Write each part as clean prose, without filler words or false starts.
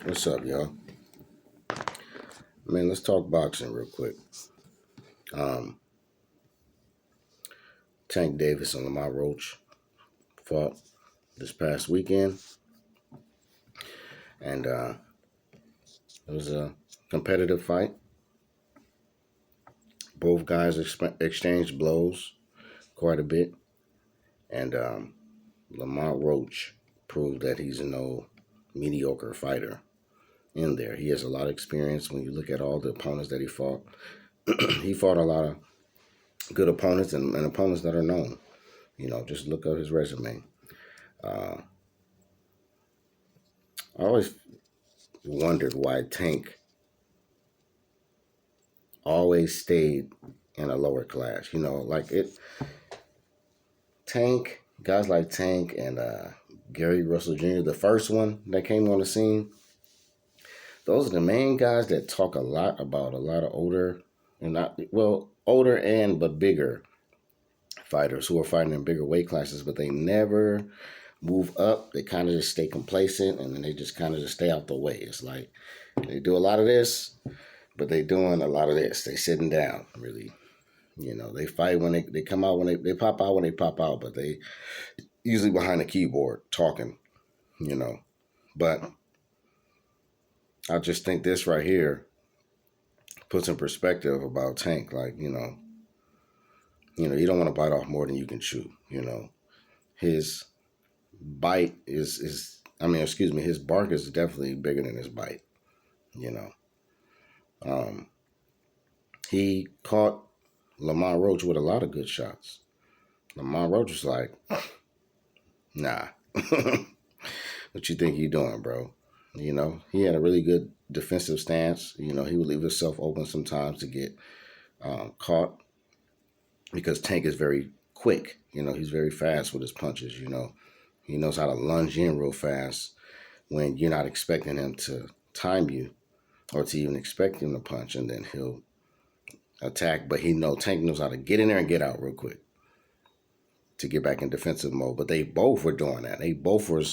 What's up, y'all? Man, let's talk boxing real quick. Um, Tank Davis and Lamont Roach fought this past weekend, and it was a competitive fight. Both guys exchanged blows quite a bit, and Lamont Roach proved that he's no mediocre fighter in there. He has a lot of experience when you look at all the opponents that he fought. He fought a lot of good opponents and opponents that are known. Just look up his resume. Uh, I always wondered why Tank always stayed in a lower class. Tank, guys like Tank and Gary Russell Jr., the first one that came on the scene, those are the main guys that talk a lot about a lot of older and but bigger fighters who are fighting in bigger weight classes, but they never move up. They kind of just stay complacent, and then they just kind of just stay out the way. It's like they do a lot of this, but they doing a lot of this. They sitting down, really. They fight when they come out, when they pop out when they pop out, but they usually behind the keyboard talking, But I just think this right here puts in perspective about Tank. You don't want to bite off more than you can chew. His bite his bark is definitely bigger than his bite. He caught Lamont Roach with a lot of good shots. Lamont Roach was like, nah. What you think you doing, bro? He had a really good defensive stance. He would leave himself open sometimes to get caught because Tank is very quick. He's very fast with his punches. He knows how to lunge in real fast when you're not expecting him to time you or to even expect him to punch, and then he'll attack. But Tank knows how to get in there and get out real quick to get back in defensive mode. But they both were doing that. They both were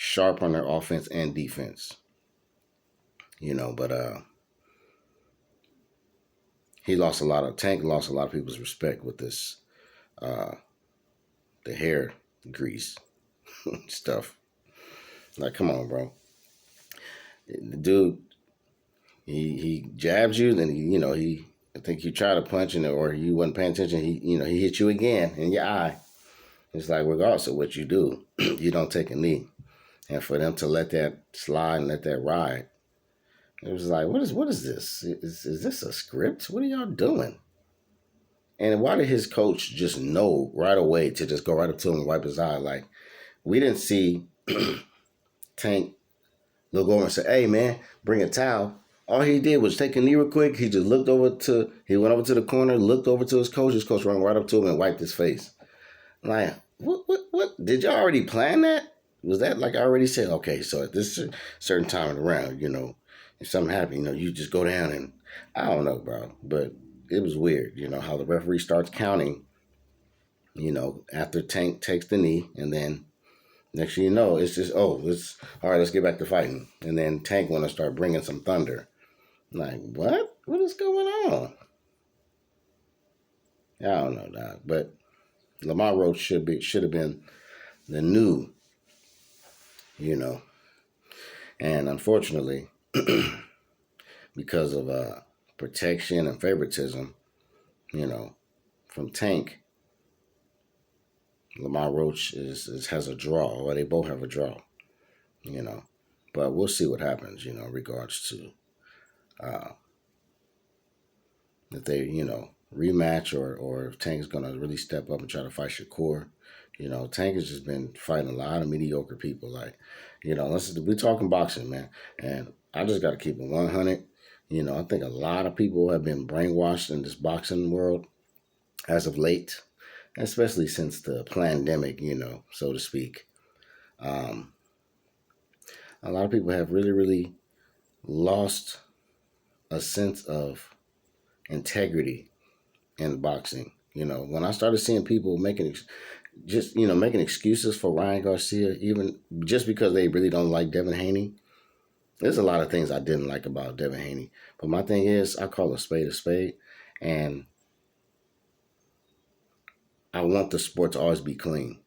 sharp on their offense and defense. But Tank lost a lot of people's respect with this, the hair grease stuff. Like, come on, bro. The dude, he jabs you, then I think you try to punch him or you wasn't paying attention. He hit you again in your eye. It's like, regardless of what you do, you don't take a knee. And for them to let that slide and let that ride, it was like, what is this? Is this a script? What are y'all doing? And why did his coach just know right away to just go right up to him and wipe his eye? Like, we didn't see Tank look over and say, hey, man, bring a towel. All he did was take a knee real quick. He went over to the corner, looked over to his coach. His coach ran right up to him and wiped his face. Like, what? Did y'all already plan that? Was that like I already said, okay, so at this certain time in the round, if something happened, you just go down and, I don't know, bro. But it was weird, how the referee starts counting, after Tank takes the knee, and then next thing you know, it's just, all right, let's get back to fighting. And then Tank want to start bringing some thunder. Like, what? What is going on? I don't know, dog. But Lamont Roach should have been the new, and unfortunately, because of protection and favoritism, from Tank, Lamont Roach has a draw, or they both have a draw, But we'll see what happens, in regards to if they, rematch or if Tank's gonna really step up and try to fight Shakur. Tank has just been fighting a lot of mediocre people. Like, we're talking boxing, man. And I just got to keep it 100. I think a lot of people have been brainwashed in this boxing world as of late, especially since the pandemic, so to speak. A lot of people have really, really lost a sense of integrity in boxing. When I started seeing people making excuses for Ryan Garcia, even just because they really don't like Devin Haney, There's a lot of things I didn't like about Devin Haney, but my thing is, I call a spade, and I want the sport to always be clean.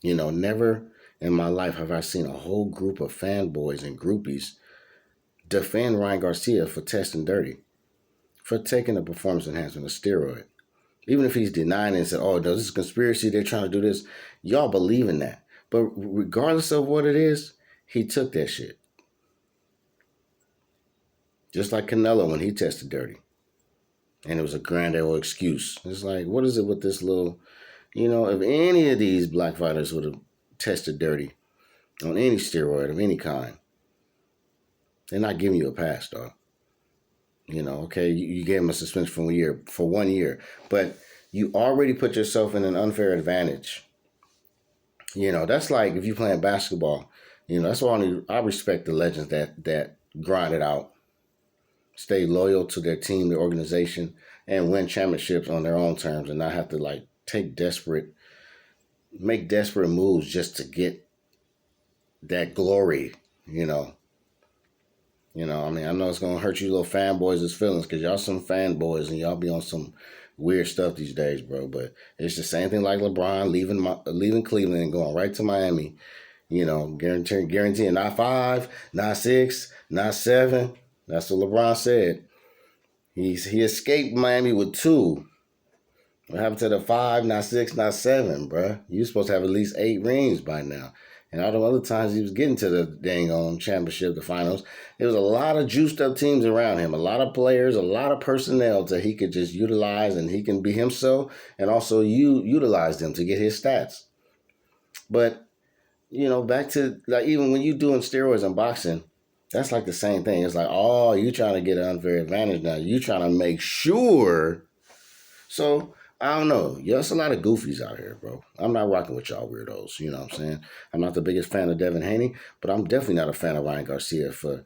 Never in my life have I seen a whole group of fanboys and groupies defend Ryan Garcia for testing dirty, for taking a performance enhancement, a steroid. Even if he's denying it and said, oh, no, this is conspiracy, they're trying to do this, y'all believe in that. But regardless of what it is, he took that shit. Just like Canelo when he tested dirty. And it was a grand old excuse. It's like, what is it with this little, if any of these black fighters would have tested dirty on any steroid of any kind, they're not giving you a pass, dog. Okay, you gave him a suspension for 1 year, but you already put yourself in an unfair advantage. That's like if you're playing basketball. That's why I respect the legends that grind it out, stay loyal to their team, their organization, and win championships on their own terms, and not have to make desperate moves just to get that glory. I know it's gonna hurt you little fanboys' feelings because y'all some fanboys and y'all be on some weird stuff these days, bro. But it's the same thing like LeBron leaving Cleveland and going right to Miami. Guaranteeing not 5, not 6, not 7. That's what LeBron said. He escaped Miami with 2. What happened to the 5, not 6, not 7, bro? You supposed to have at least 8 rings by now. And all the other times he was getting to the dang on championship, the finals, there was a lot of juiced up teams around him, a lot of players, a lot of personnel that he could just utilize, and he can be himself, and also utilize them to get his stats. But back to like even when you doing steroids in boxing, that's like the same thing. It's like, oh, you trying to get an unfair advantage now. You trying to make sure. So I don't know. Yeah, there's a lot of goofies out here, bro. I'm not rocking with y'all weirdos. You know what I'm saying? I'm not the biggest fan of Devin Haney, but I'm definitely not a fan of Ryan Garcia for,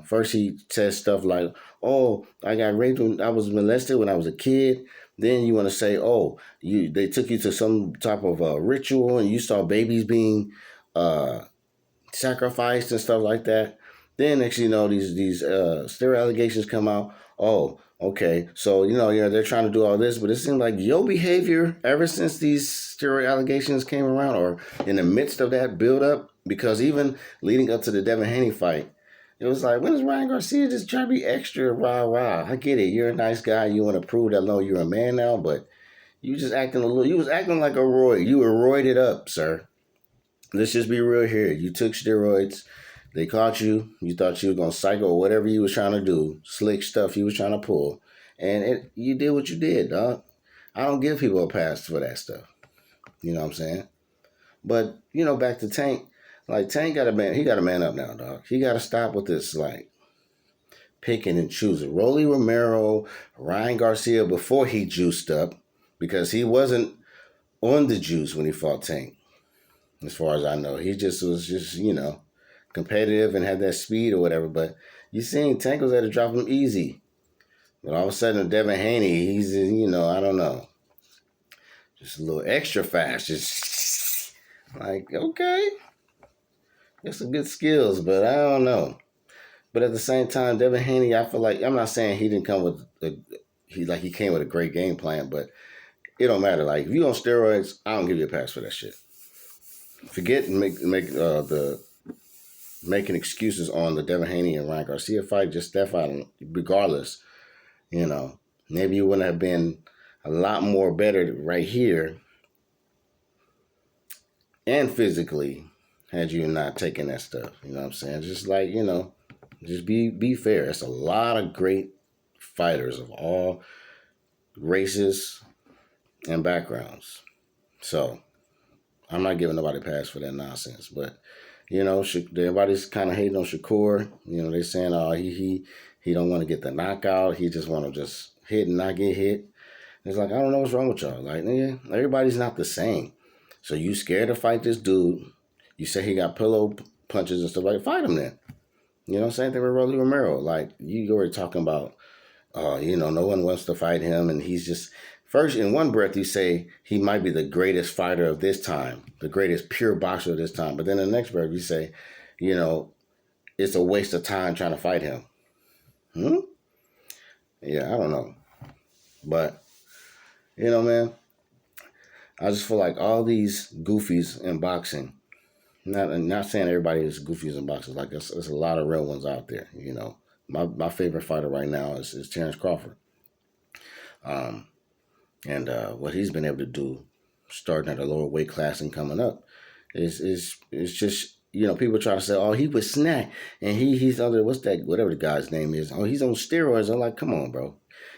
first he says stuff like, oh, I got raped when I was molested when I was a kid. Then you want to say, oh, they took you to some type of ritual and you saw babies being sacrificed and stuff like that. Then next you know these steroid allegations come out. Oh, okay. So they're trying to do all this, but it seems like your behavior ever since these steroid allegations came around, or in the midst of that build up, because even leading up to the Devin Haney fight, it was like, when is Ryan Garcia just trying to be extra rah? I get it. You're a nice guy. You want to prove that you're a man now, but you was acting like a roid. You were roided up, sir. Let's just be real here. You took steroids. They caught you. You thought you were going to cycle or whatever you was trying to do. Slick stuff you was trying to pull. And you did what you did, dog. I don't give people a pass for that stuff. You know what I'm saying? But, back to Tank. Like, Tank got he got to man up now, dog. He got to stop with this, like, picking and choosing. Rolly Romero, Ryan Garcia, before he juiced up, because he wasn't on the juice when he fought Tank, as far as I know. He was just, competitive and had that speed or whatever. But you seen Tank was at to drop him easy. But all of a sudden, Devin Haney, he's, I don't know, just a little extra fast. Just like, okay, got some good skills, but I don't know. But at the same time, Devin Haney, I feel like, I'm not saying he didn't come with he came with a great game plan, but it don't matter. Like, if you on steroids, I don't give you a pass for that shit. Forget making excuses on the Devin Haney and Ryan Garcia fight. Just that fight, regardless, maybe you wouldn't have been a lot more better right here and physically had you not taken that stuff. You know what I'm saying? Just like, just be fair. It's a lot of great fighters of all races and backgrounds. So I'm not giving nobody a pass for that nonsense. But, everybody's kind of hating on Shakur. They're saying, oh, he don't want to get the knockout. He just want to just hit and not get hit. It's like, I don't know what's wrong with y'all. Like, nigga, everybody's not the same. So you scared to fight this dude. You say he got pillow punches and stuff like that. Fight him then. Same thing with Rolly Romero. Like, you already talking about, no one wants to fight him. And he's just, first, in one breath, you say he might be the greatest fighter of this time, the greatest pure boxer of this time. But then in the next breath, you say, it's a waste of time trying to fight him. Hmm? Yeah, I don't know. But, man, I just feel like all these goofies in boxing, not saying everybody is goofies in boxing, like there's a lot of real ones out there, My favorite fighter right now is Terrence Crawford. Um, and what he's been able to do starting at a lower weight class and coming up is just people try to say, oh, he was snack and he's under whatever the guy's name is, oh, he's on steroids. I'm like, come on, bro.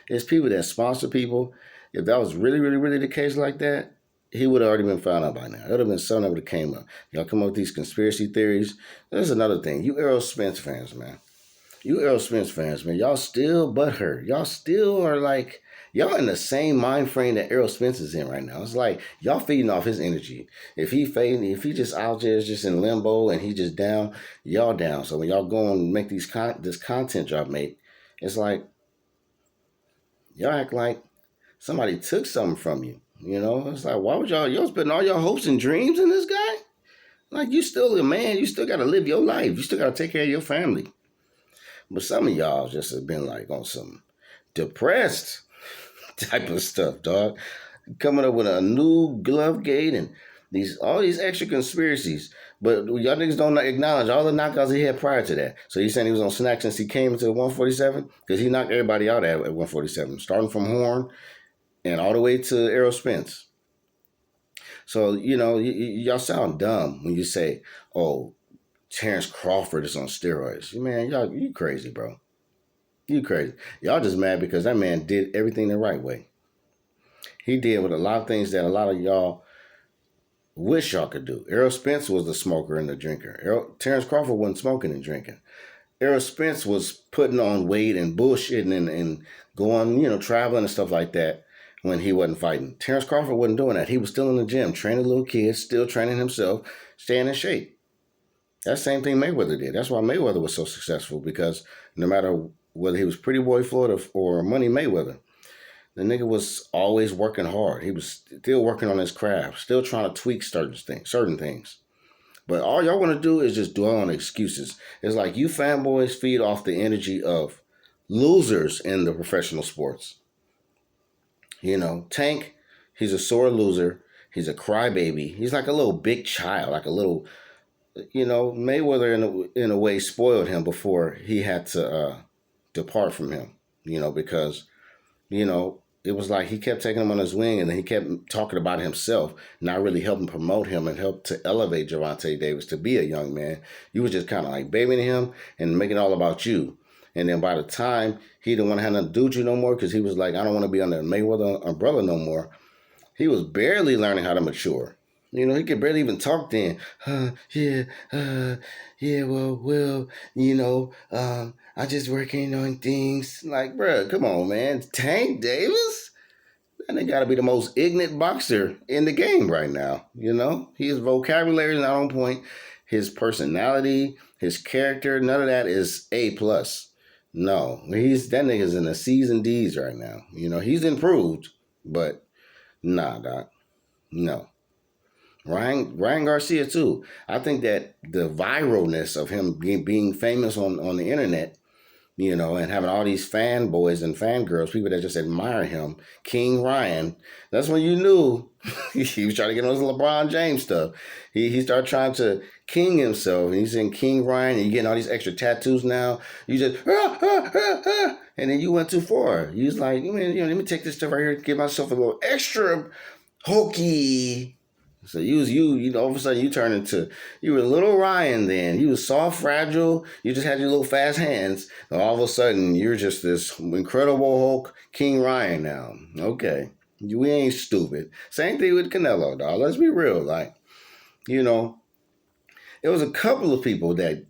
There's people that sponsor people. If that was really really really the case like that, he would have already been found out by now. It would have been something that would have came up. Y'all come up with these conspiracy theories. There's another thing, you Errol Spence fans, man. You Errol Spence fans, man, y'all still butthurt. Y'all still are like, y'all in the same mind frame that Errol Spence is in right now. It's like y'all feeding off his energy. If he fading, if he just out there just in limbo and he just down, y'all down. So when y'all go and make this content y'all make, it's like y'all act like somebody took something from you. It's like, why would y'all putting all your hopes and dreams in this guy? Like, you still a man. You still got to live your life. You still got to take care of your family. But some of y'all just have been like on some depressed type of stuff, dog. Coming up with a new glove gate and all these extra conspiracies. But y'all niggas don't acknowledge all the knockouts he had prior to that. So you saying he was on snack since he came into 147? Because he knocked everybody out at 147, starting from Horn and all the way to Errol Spence. So, y'all sound dumb when you say, oh, Terrence Crawford is on steroids. Man, you crazy, bro. You crazy. Y'all just mad because that man did everything the right way. He did with a lot of things that a lot of y'all wish y'all could do. Errol Spence was the smoker and the drinker. Terrence Crawford wasn't smoking and drinking. Errol Spence was putting on weight and bullshitting and going, traveling and stuff like that when he wasn't fighting. Terrence Crawford wasn't doing that. He was still in the gym, training little kids, still training himself, staying in shape. That same thing Mayweather did. That's why Mayweather was so successful, because no matter whether he was Pretty Boy Floyd or Money Mayweather, the nigga was always working hard. He was still working on his craft, still trying to tweak certain things. But all y'all want to do is just dwell on excuses. It's like you fanboys feed off the energy of losers in the professional sports. Tank, he's a sore loser. He's a crybaby. He's like a little big child, like a little, Mayweather in a way spoiled him before he had to depart from him, because, it was like he kept taking him on his wing and then he kept talking about himself, not really helping promote him and help to elevate Gervonta Davis to be a young man. You was just kind of like babying him and making it all about you. And then by the time he didn't want to have nothing to do with you no more, because he was like, I don't want to be under Mayweather umbrella no more, he was barely learning how to mature. He could barely even talk then. Yeah, well, I just working on things. Like, bruh, come on, man. Tank Davis? And they got to be the most ignorant boxer in the game right now. His vocabulary is not on point. His personality, his character, none of that is A plus. No, that nigga's in the C's and D's right now. He's improved, but nah, doc, no. Ryan Garcia too. I think that the viralness of him being famous on the internet, and having all these fanboys and fangirls, people that just admire him, King Ryan, that's when you knew he was trying to get on his LeBron James stuff. He started trying to king himself, and he's in King Ryan, and you're getting all these extra tattoos now. You just, and then you went too far. You was like, man, let me take this stuff right here, give myself a little extra hokey. So all of a sudden you were little Ryan then. You was soft, fragile. You just had your little fast hands. And all of a sudden you're just this incredible Hulk King Ryan now. Okay. We ain't stupid. Same thing with Canelo, dog. Let's be real. Like, it was a couple of people that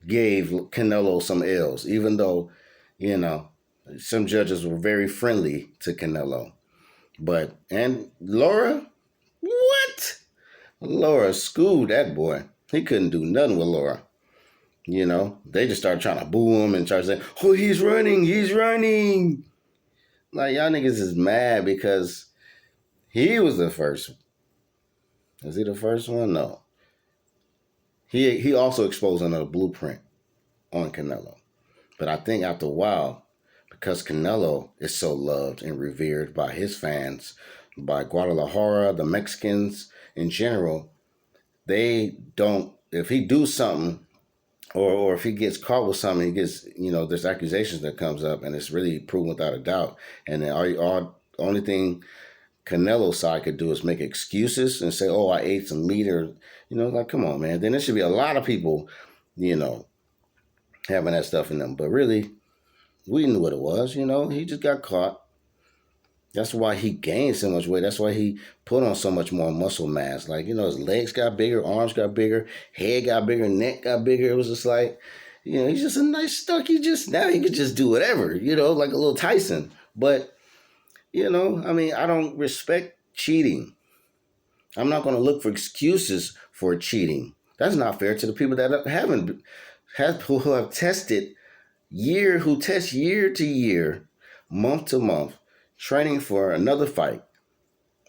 gave Canelo some L's, even though, some judges were very friendly to Canelo. And Laura, what? Laura schooled that boy. He couldn't do nothing with Laura. They just started trying to boo him and try to say, oh, he's running. Like, y'all niggas is mad because he was the first. Was he the first one? No. he also exposed another blueprint on Canelo. But I think after a while, because Canelo is so loved and revered by his fans, by Guadalajara, the Mexicans in general, they don't. If he do something, or if he gets caught with something, he gets there's accusations that comes up, and it's really proven without a doubt. And then all only thing Canelo's side could do is make excuses and say, "Oh, I ate some meat," or like, come on, man. Then there should be a lot of people, you know, having that stuff in them. But really, we knew what it was. He just got caught. That's why he gained so much weight. That's why he put on so much more muscle mass. Like, his legs got bigger, arms got bigger, head got bigger, neck got bigger. It was just like, he's just a nice stuck. Now he could just do whatever, like a little Tyson. But, I mean, I don't respect cheating. I'm not going to look for excuses for cheating. That's not fair to the people that who have tested who test year to year, month to month, training for another fight,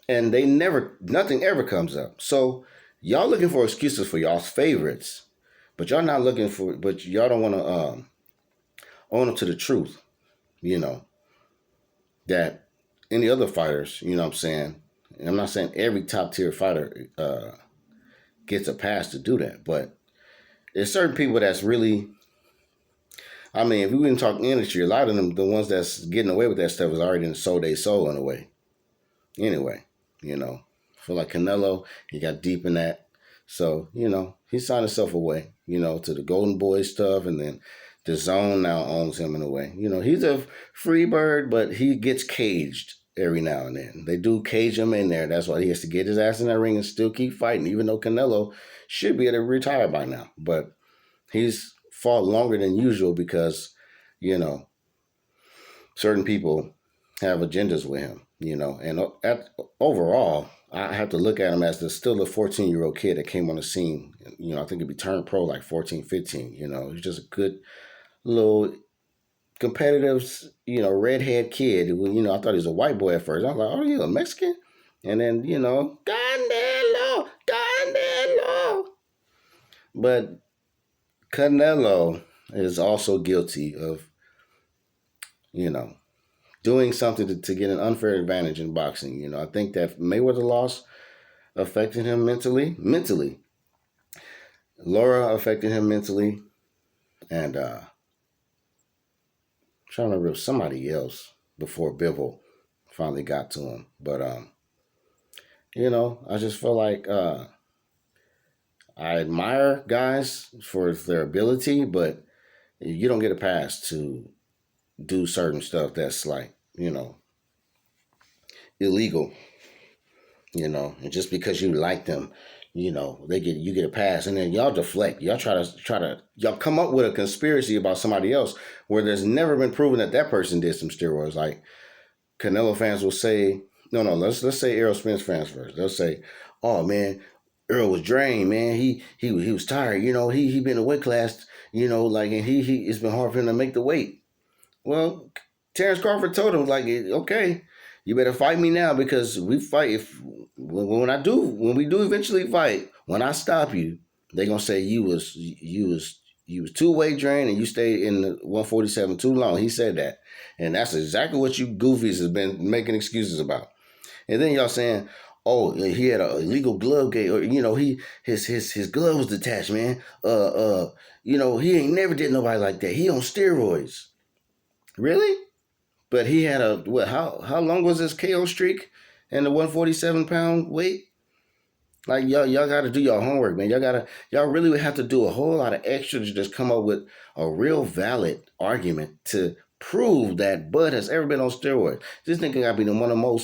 and nothing ever comes up. So y'all looking for excuses for y'all's favorites, but y'all don't want to own up to the truth. That any other fighters, what I'm saying. And I'm not saying every top tier fighter gets a pass to do that, but there's certain people that's really. I mean, if we wouldn't talk industry, a lot of them, the ones that's getting away with that stuff, is already sold their soul in a way. Anyway, I feel like Canelo, he got deep in that. So, he signed himself away, to the Golden Boy stuff, and then the Zone now owns him in a way. He's a free bird, but he gets caged every now and then. They do cage him in there. That's why he has to get his ass in that ring and still keep fighting, even though Canelo should be able to retire by now. But he's fought longer than usual because, certain people have agendas with him, and overall, I have to look at him as still a 14-year-old kid that came on the scene. I think he turned pro like 14, 15. He's just a good little competitive, redhead kid. I thought he was a white boy at first. I was like, oh, you a Mexican? And then, Canelo. But Canelo is also guilty of, doing something to get an unfair advantage in boxing. I think that Mayweather loss affected him mentally. Laura affected him mentally. And I'm trying to remember somebody else before Bivol finally got to him. But, I just feel like I admire guys for their ability, but you don't get a pass to do certain stuff that's like, illegal, and just because you like them, you get a pass, and then y'all deflect. Y'all try to y'all come up with a conspiracy about somebody else where there's never been proven that person did some steroids. Like Canelo fans will say, no, let's say Errol Spence fans first. They'll say, oh man, Earl was drained, man. He was tired. He been in a weight class, like, and it's been hard for him to make the weight. Well, Terrence Crawford told him, like, okay, you better fight me now because we fight. When we do eventually fight, when I stop you, they gonna say you was 2-weight drained and you stayed in the 147 too long. He said that, and that's exactly what you goofies has been making excuses about. And then y'all saying, oh, he had an illegal glove gate, or his glove was detached, man. He ain't never did nobody like that. He on steroids. Really? But he had how long was his KO streak in the 147-pound weight? Like, y'all got to do your homework, man. Y'all really would have to do a whole lot of extra to just come up with a real valid argument to prove that Bud has ever been on steroids. This nigga got to be one of the most